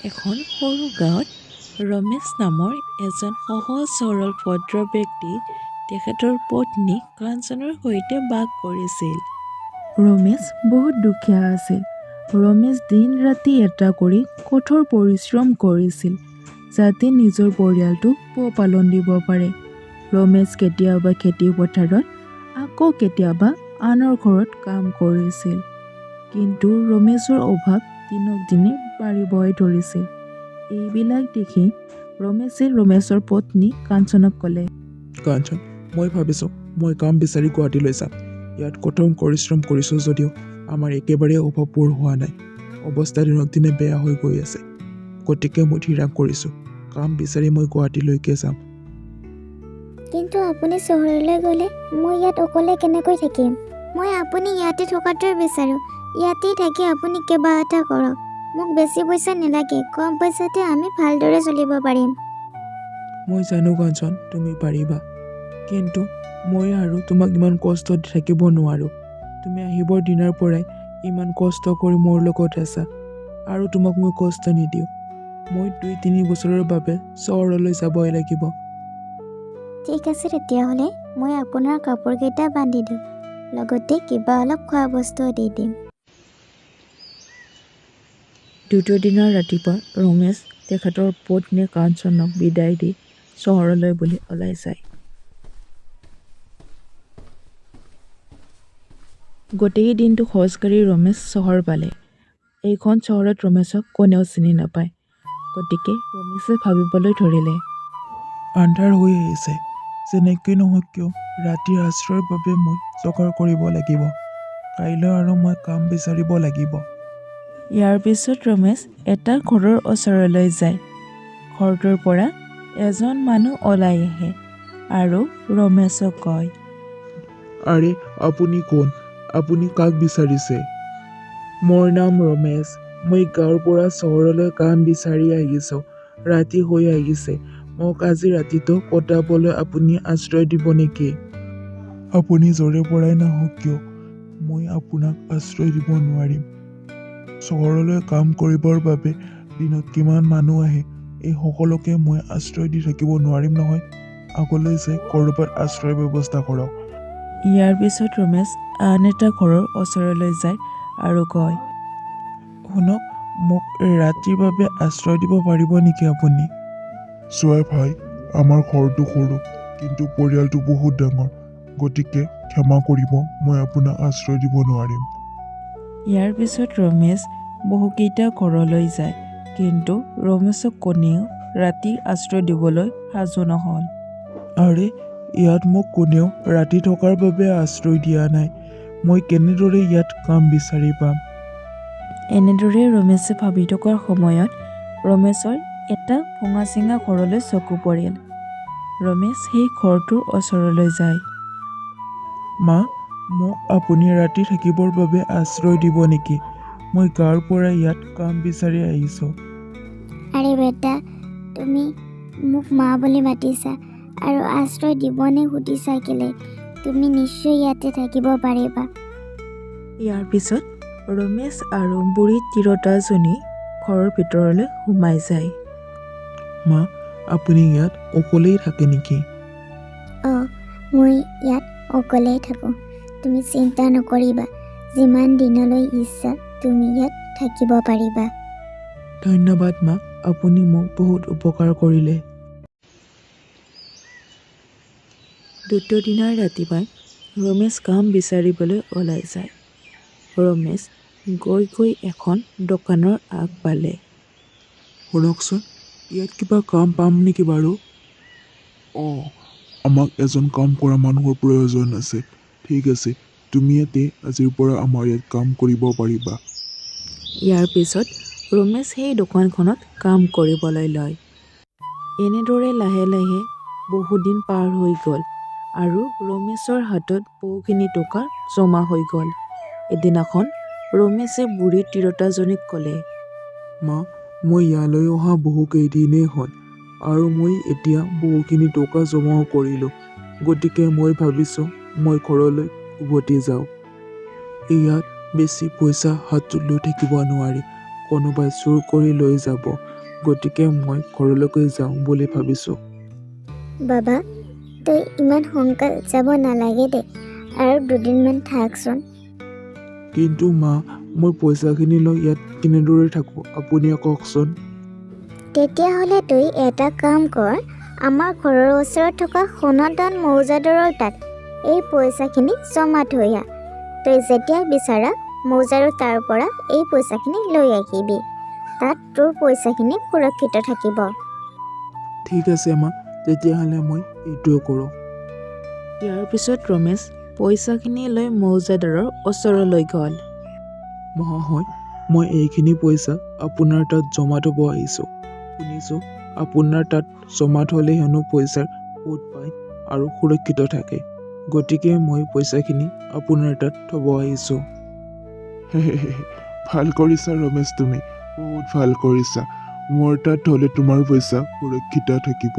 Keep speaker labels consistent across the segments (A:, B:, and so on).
A: এখন সৰু গাঁৱত ৰমেশ নামৰ এজন সহজ সৰল ভদ্ৰ ব্যক্তি তেখেতৰ পত্নী কাঞ্চনৰ সৈতে বাস কৰিছিল। ৰমেশ বহুত দুখীয়া আছিল। ৰমেশ দিন ৰাতি এটা কৰি কঠোৰ পৰিশ্ৰম কৰিছিল যাতে নিজৰ পৰিয়ালটোক পোহপালন দিব পাৰে। ৰমেশ কেতিয়াবা খেতি পথাৰত আকৌ কেতিয়াবা আনৰ ঘৰত কাম কৰিছিল। কিন্তু ৰমেশৰ অভাৱ দিনক দিনে বাঢ়িবই ধৰিছিল। এইবিলাক দেখি ৰমেশে ৰমেশৰ পত্নী কাঞ্চনক ক'লে,
B: কাঞ্চন, মই ভাবিছোঁ মই কাম বিচাৰি গুৱাহাটীলৈ যাম। ইয়াত কঠোৰ পৰিশ্ৰম কৰিছোঁ যদিও আমাৰ একেবাৰে অভাৱ পূৰ হোৱা নাই। অৱস্থা দিনক দিনে বেয়া হৈ গৈ আছে। গতিকে মই থিৰাং কৰিছোঁ কাম বিচাৰি মই গুৱাহাটীলৈকে যাম।
C: কিন্তু আপুনি চহৰলৈ গ'লে মই ইয়াত অকলে কেনেকৈ থাকিম? মই আপুনি ইয়াতে থকাটোৱে বিচাৰোঁ। ইয়াতেই থাকি আপুনি কিবা এটা কৰক। মোক বেছি পইচা নালাগে, কম পইচাতে আমি ভালদৰে চলিব পাৰিম।
B: মই জানো কাঞ্চন, তুমি পাৰিবা। কিন্তু মই আৰু তোমাক ইমান কষ্ট দি থাকিব নোৱাৰোঁ। তুমি আহিবৰ দিনাৰ পৰাই ইমান কষ্ট কৰি মোৰ লগত আছা আৰু তোমাক মই কষ্ট নিদিওঁ। মই 2-3 বছৰৰ বাবে চহৰলৈ যাবই লাগিব।
C: ঠিক আছে, তেতিয়াহ'লে মই আপোনাৰ কাপোৰকেইটা বান্ধি দিওঁ, লগতে কিবা অলপ খোৱা বস্তুও দি দিম।
A: দ্বিতীয় দিনৰ ৰাতিপুৱা ৰমেশ তেখেতৰ পত্নী কাঞ্চনক বিদায় দি চহৰলৈ বুলি ওলাই যায়। গোটেই দিনটো খোজকাঢ়ি ৰমেশ চহৰ পালে। এইখন চহৰত ৰমেশক কোনেও চিনি নাপায়। গতিকে ৰমেশে ভাবিবলৈ ধৰিলে,
B: আন্ধাৰ হৈ আহিছে। যেনেকৈ নহওক কিয় ৰাতিৰ আশ্ৰয়ৰ বাবে মই যোগাৰ কৰিব লাগিব। কাইলৈ আৰু মই কাম বিচাৰিব লাগিব।
A: ইয়াৰ পিছত ৰমেশ এটা ঘৰৰ ওচৰলৈ যায়। ঘৰটোৰ পৰা এজন মানুহ ওলাই আহে আৰু ৰমেশক কয়,
B: আৰে আপুনি কোন? আপুনি কাক বিচাৰিছে? মোৰ নাম ৰমেশ। মই গাঁৱৰ পৰা চহৰলৈ কাম বিচাৰি আহিছোঁ। ৰাতি হৈ আহিছে। মোক আজি ৰাতিটো কটাবলৈ আপুনি আশ্ৰয় দিব নেকি? আপুনি য'ৰে পৰাই নাহক কিয় মই আপোনাক আশ্ৰয় দিব নোৱাৰিম। চহৰলৈ কাম কৰিবৰ বাবে দিনত কিমান মানুহ আহে, এই সকলোকে মই আশ্ৰয় দি থাকিব নোৱাৰিম নহয়। আগলৈ যাই ক'ৰবাত আশ্ৰয়ৰ ব্যৱস্থা কৰক।
A: ইয়াৰ পিছত ৰমেশ আন এটা ঘৰৰ ওচৰলৈ যায় আৰু কয়,
B: শুনক, মোক ৰাতিৰ বাবে আশ্ৰয় দিব পাৰিব নেকি আপুনি? চোৱা ভাই, আমাৰ ঘৰটো সৰু কিন্তু পৰিয়ালটো বহুত ডাঙৰ। গতিকে ক্ষমা কৰিব, মই আপোনাক আশ্ৰয় দিব নোৱাৰিম।
A: ইয়াৰ পিছত ৰমেশ বহুকেইটা ঘৰলৈ যায়, কিন্তু ৰমেশক কোনেও ৰাতি আশ্ৰয় দিবলৈ সাজু নহ'ল।
B: আৰে, ইয়াত মোক কোনেও ৰাতি থকাৰ বাবে আশ্ৰয় দিয়া নাই। মই কেনেদৰে ইয়াত কাম বিচাৰি পাম?
A: এনেদৰে ৰমেশে ভাবি থকাৰ সময়ত ৰমেশৰ এটা ভঙা চিঙা ঘৰলৈ চকু পৰিল। ৰমেশ সেই ঘৰটোৰ ওচৰলৈ যায়।
B: মা, মোক আপুনি ৰাতি থাকিবৰ বাবে আশ্ৰয় দিব নেকি? মই গাঁৱৰ পৰা ইয়াত কাম বিচাৰি আহিছোঁ।
C: আৰে বেটা, তুমি মোক মা বুলি মাতিছা আৰু আশ্ৰয় দিবনে সুধিছা কেলে? তুমি নিশ্চয় ইয়াতে থাকিব পাৰিবা।
A: ইয়াৰ পিছত ৰমেশ আৰু বুঢ়ী তিৰোতাজনী ঘৰৰ ভিতৰলৈ সোমাই যায়।
B: মা, আপুনি ইয়াত অকলেই থাকে নেকি?
C: অঁ, মই ইয়াত অকলেই থাকোঁ। তুমি চিন্তা নকৰিবা, যিমান দিনলৈ ইচ্ছা তুমি ইয়াত থাকিব পাৰিবা।
B: ধন্যবাদ মা, আপুনি মোক বহুত উপকাৰ কৰিলে।
A: দ্বিতীয় দিনাৰ ৰাতিপুৱাই ৰমেশ কাম বিচাৰিবলৈ ওলাই যায়। ৰমেশ গৈ গৈ এখন দোকানৰ আগ পালে।
B: শুনকচোন, ইয়াত কিবা কাম পাম নেকি বাৰু? অঁ, আমাক এজন কাম কৰা মানুহৰ প্ৰয়োজন আছে। ঠিক আছে, তুমি ইয়াতে আজিৰ পৰা আমাৰ ইয়াত কাম কৰিব পাৰিবা।
A: ইয়াৰ পিছত ৰমেশ সেই দোকানখনত কাম কৰিবলৈ লয়। এনেদৰে লাহে লাহে বহুদিন পাৰ হৈ গ'ল আৰু ৰমেশৰ হাতত বহুখিনি টকা জমা হৈ গ'ল। এদিনাখন ৰমেশে বুঢ়ী তিৰোতাজনীক ক'লে,
B: মা, মই ইয়ালৈ অহা বহুকেইদিনেই হ'ল আৰু মই এতিয়া বহুখিনি টকা জমাও কৰিলোঁ। গতিকে মই ভাবিছোঁ মই ঘৰলৈ উভতি যাওঁ। ইয়াত বেছি পইচা হাতত লৈ থাকিব নোৱাৰি। কোনোবাই চুৰ কৰি লৈ যাব। গতিকে মই ঘৰলৈকে যাওঁ বুলি ভাবিছোঁ।
C: বাবা তই ইমান সোনকাল যাব নালাগে দে, আৰু দুদিনমান থাকচোন।
B: কিন্তু মা, মই পইচাখিনি লৈ ইয়াত কেনেদৰে থাকোঁ আপুনিয়ে কওকচোন।
C: তেতিয়াহ'লে তই এটা কাম কৰ, আমাৰ ঘৰৰ ওচৰত থকা সনাতন মৌজাদাৰৰ তাত এই পইচাখিনি জমা থৈ আহ। তই যেতিয়া বিচাৰা মৌজাদাৰ তাৰ পৰা এই পইচাখিনি লৈ আহিবি। তাত তোৰ পইচাখিনি সুৰক্ষিত থাকিব।
B: ঠিক আছে মা, তেতিয়াহ'লে মই এইটোৱে কৰোঁ।
A: ইয়াৰ পিছত ৰমেশ পইচাখিনি লৈ মৌজাদাৰৰ ওচৰলৈ গ'ল।
B: মহাশয়, মই এইখিনি পইচা আপোনাৰ তাত জমা থ'ব আহিছোঁ। শুনিছোঁ আপোনাৰ তাত জমা থ'লে হেনো পইচাৰ সুদ পায় আৰু সুৰক্ষিত থাকে। গতিকে মই পইচাখিনি আপোনাৰ তাত থ'ব আহিছোঁ। ভাল কৰিছা ৰমেশ, তুমি বহুত ভাল কৰিছা। মোৰ তাত থ'লে তোমাৰ পইচা সুৰক্ষিত থাকিব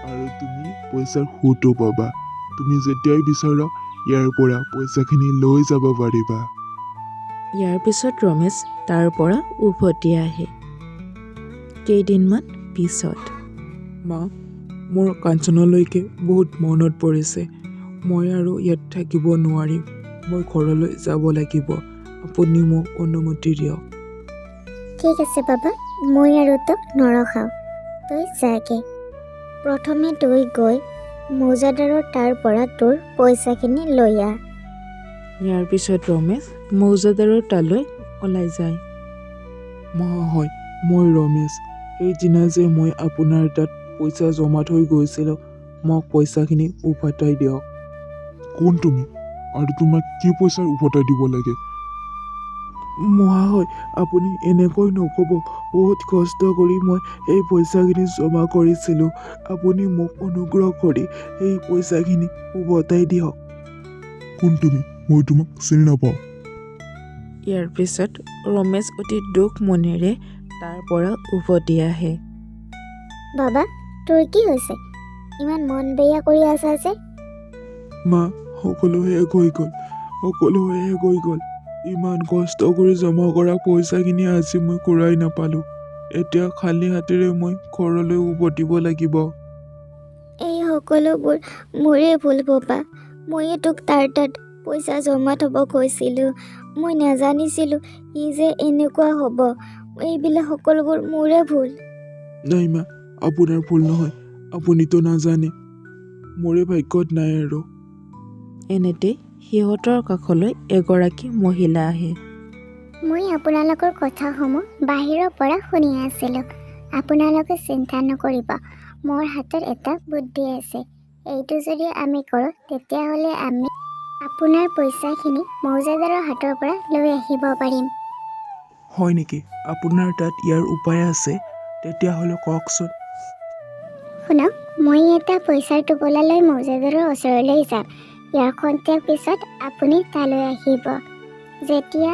B: আৰু তুমি পইচাৰ সুতো পাবা। তুমি যেতিয়াই বিচাৰা ইয়াৰ পৰা পইচাখিনি লৈ যাব পাৰিবা।
A: ইয়াৰ পিছত ৰমেশ তাৰ পৰা উভতি আহে। কেইদিনমান পিছত
B: মা, মোৰ কাঞ্চনলৈকে বহুত মনত পৰিছে। মই আৰু ইয়াত থাকিব নোৱাৰিম। মই ঘৰলৈ যাব লাগিব। আপুনি মোক অনুমতি দিয়ক।
C: ঠিক আছে বাবা, মই আৰু তোক নৰখাওঁ, তই যাগে। প্ৰথমে তই গৈ মৌজাদাৰৰ তাৰ পৰা তোৰ পইচাখিনি লৈ আহ।
A: ইয়াৰ পিছত ৰমেশ মৌজাদাৰৰ তালৈ ওলাই যায়।
B: মহাশয়, মই ৰমেশ। সেইদিনা যে মই আপোনাৰ তাত পইচা জমা থৈ গৈছিলোঁ, মোক পইচাখিনি উভতাই দিয়ক। কোন তুমি আৰু তোমাক কি পইচা উভতাই দিব লাগে? মহাশয়, আপুনি এনেকৈ নক'ব। বহুত কষ্ট কৰি মই এই পইচাখিনি জমা কৰিছিলোঁ। আপুনি মোক অনুগ্ৰহ কৰি এই পইচাখিনি উভতাই দিয়ক। কোন তুমি? মই তোমাক চিনি নাপাওঁ।
A: ইয়াৰ পিছত ৰমেশ অতি দুখ মনেৰে তাৰ পৰা উভতি আহে।
C: বাবা তোৰ কি হৈছে? ইমান মন বেয়া কৰি আছা যে?
B: মা, সকলো শেষ হৈ গ'ল। সকলো শেষ হৈ গ'ল। ইমান কষ্ট কৰি জমা কৰা পইচাখিনি আজি মই ঘূৰাই নাপালোঁ। এতিয়া খালী হাতেৰে মই ঘৰলৈ উভতিব লাগিব।
C: এই সকলোবোৰ মোৰে ভুল বাবা। ময়ে তোক তাৰ তাত পইচা জমা থ'ব কৈছিলোঁ। মই নাজানিছিলোঁ ই যে এনেকুৱা হ'ব। এইবিলাক সকলোবোৰ মোৰে ভুল।
B: নাই মা, আপোনাৰ ভুল নহয়। আপুনিতো নাজানে। মোৰে ভাগ্যত নাই আৰু।
A: এনেতে সিহঁতৰ কাষলৈ এগৰাকী মহিলা আহে।
C: মই আপোনালোকৰ কথাসমূহ বাহিৰৰ পৰা শুনি আছিলোঁ। আপোনালোকে চিন্তা নকৰিব, মোৰ হাতত এটা বুদ্ধি আছে। এইটো যদি আমি কৰোঁ তেতিয়াহ'লে আমি আপোনাৰ পইচাখিনি মৌজাদাৰৰ হাতৰ পৰা লৈ আহিব পাৰিম।
B: হয় নেকি? আপোনাৰ তাত ইয়াৰ উপায় আছে? তেতিয়াহ'লে কওকচোন।
C: শুনক, মই এটা পইচাৰ টোপোলা লৈ মৌজাদাৰৰ ওচৰলৈ যাম। ইয়াৰ খন্তেক পিছত আপুনি তালৈ আহিব। যেতিয়া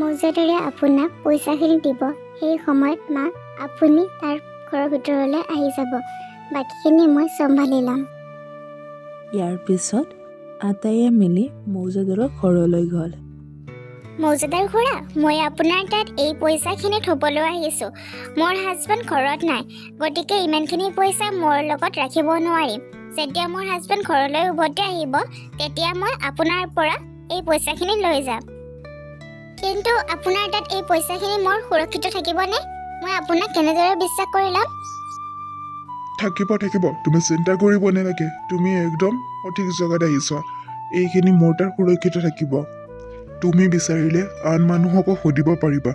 C: মৌজাদাৰে আপোনাক পইচাখিনি দিব, সেই সময়ত আপুনি তাৰ ঘৰৰ ভিতৰলৈ আহি যাব। বাকীখিনি মই চম্ভালি ল'ম।
A: ইয়াৰ পিছত আটাইয়ে মিলি মৌজাদাৰৰ ঘৰলৈ গ'ল।
C: মৌজাদাৰ খুৰা, মই আপোনাৰ তাত এই পইচাখিনি থ'বলৈ আহিছোঁ। মোৰ হাজবেণ্ড ঘৰত নাই, গতিকে ইমানখিনি পইচা মোৰ লগত ৰাখিব নোৱাৰিম। যেতিয়া মোৰ হাজবেণ্ড ঘৰলৈ উভতি আহিব, তেতিয়া মই আপোনাৰ পৰা এই পইচাখিনি লৈ যাম। কিন্তু আপোনাৰ তাত এই পইচাখিনি মোৰ সুৰক্ষিত থাকিবনে? মই আপোনাক কেনেদৰে বিশ্বাস কৰি ল'ম?
D: থাকিব। তুমি চিন্তা কৰিব নালাগে। তুমি একদম সঠিক জেগাত আহিছ। এইখিনি মোৰ তাত সুৰক্ষিত থাকিব। তুমি বিচাৰিলে আন মানুহকো সুধিব পাৰিবা।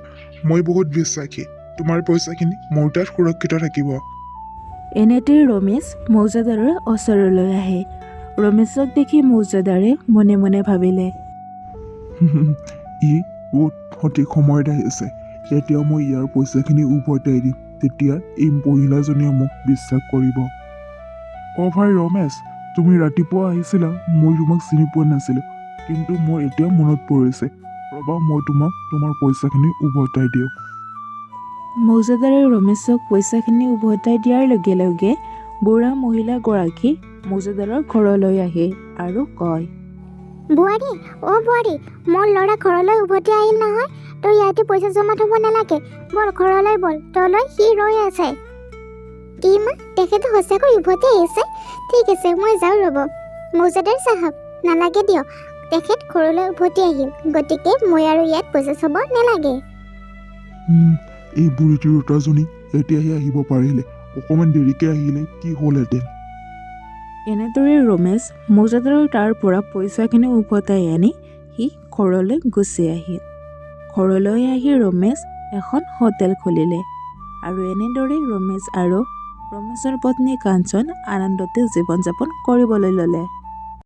D: মই বহুত বিশ্বাসী। তোমাৰ পইচাখিনি মোৰ তাত সুৰক্ষিত থাকিব।
A: এনেতে ৰমেশ মৌজাদাৰৰ ওচৰলৈ আহে। ৰমেশক দেখি মৌজাদাৰে মনে মনে ভাবিলে,
D: ই বহুত সঠিক সময়ত আহিছে। এতিয়া মই ইয়াৰ পইচাখিনি উভতাই দিম। তেতিয়া এই মহিলাজনীয়ে মোক বিশ্বাস কৰিব। অ' ভাই ৰমেশ, তুমি ৰাতিপুৱা আহিছিলা। মই তোমাক চিনি পোৱা নাছিলোঁ, কিন্তু মোৰ এতিয়া মনত পৰিছে। ৰ'বা, মই তোমাক তোমাৰ পইচাখিনি উভতাই দিওঁ।
A: মৌজাদাৰে ৰমেশক পইচাখিনি উভতাই দিয়াৰ লগে লগে বুঢ়া মহিলাগৰাকী মৌজাদাৰৰ ঘৰলৈ আহে আৰু কয়,
C: বোৱাৰী, অ' বোৱাৰী, মোৰ ল'ৰা ঘৰলৈ উভতি আহিল নহয়। তই ইয়াতে পইচা জমা থ'ব নালাগে, বল ঘৰলৈ বল, তলৈ সি ৰৈ আছে। কি মা, তেখেতে সঁচাকৈ উভতি আহিছে? ঠিক আছে, মই যাওঁ ৰ'ব। মৌজাদাৰ চাহাব, নালাগে দিয়ক, তেখেত ঘৰলৈ উভতি আহিল, গতিকে মই আৰু ইয়াত পইচা থ'ব নালাগে।
D: এই বুঢ়ী তিৰোতাজনী এতিয়াহে আহিব পাৰিলে, অকণমান দেৰিকৈ আহিলে কি হ'লহেঁতেন।
A: এনেদৰে ৰমেশ মৌজাদাৰৰ তাৰ পৰা পইচাখিনি উভতাই আনি সি ঘৰলৈ গুচি আহিল। ঘৰলৈ আহি ৰমেশ এখন হোটেল খুলিলে আৰু এনেদৰে ৰমেশ আৰু ৰমেশৰ পত্নী কাঞ্চন আনন্দতে জীৱন যাপন কৰিবলৈ ল'লে।